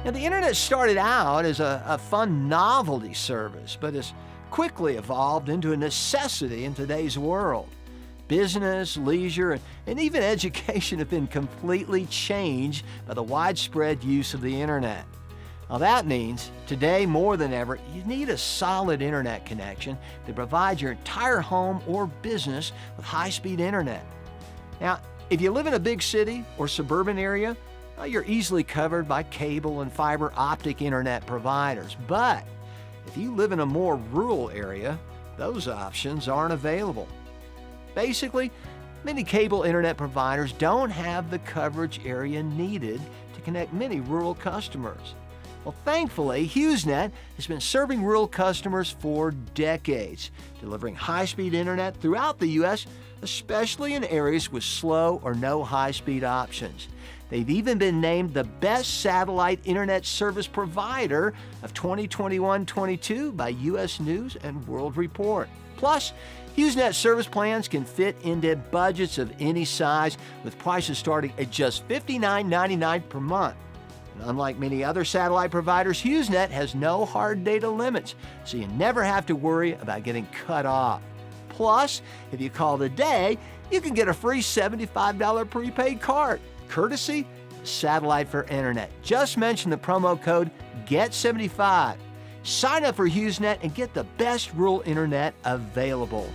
Now, the internet started out as a fun novelty service, but has quickly evolved into a necessity in today's world. Business, leisure, and even education have been completely changed by the widespread use of the internet. Now that means today more than ever, you need a solid internet connection that provides your entire home or business with high-speed internet. Now, if you live in a big city or suburban area, you're easily covered by cable and fiber optic internet providers. But if you live in a more rural area, those options aren't available. Basically, many cable internet providers don't have the coverage area needed to connect many rural customers. Well, thankfully, HughesNet has been serving rural customers for decades, delivering high-speed internet throughout the U.S., especially in areas with slow or no high-speed options. They've even been named the best satellite internet service provider of 2021-22 by U.S. News and World Report. Plus, HughesNet service plans can fit into budgets of any size, with prices starting at just $59.99 per month. And unlike many other satellite providers, HughesNet has no hard data limits, so you never have to worry about getting cut off. Plus, if you call today, you can get a free $75 prepaid card, courtesy of Satellite for Internet. Just mention the promo code GET75. Sign up for HughesNet and get the best rural internet available.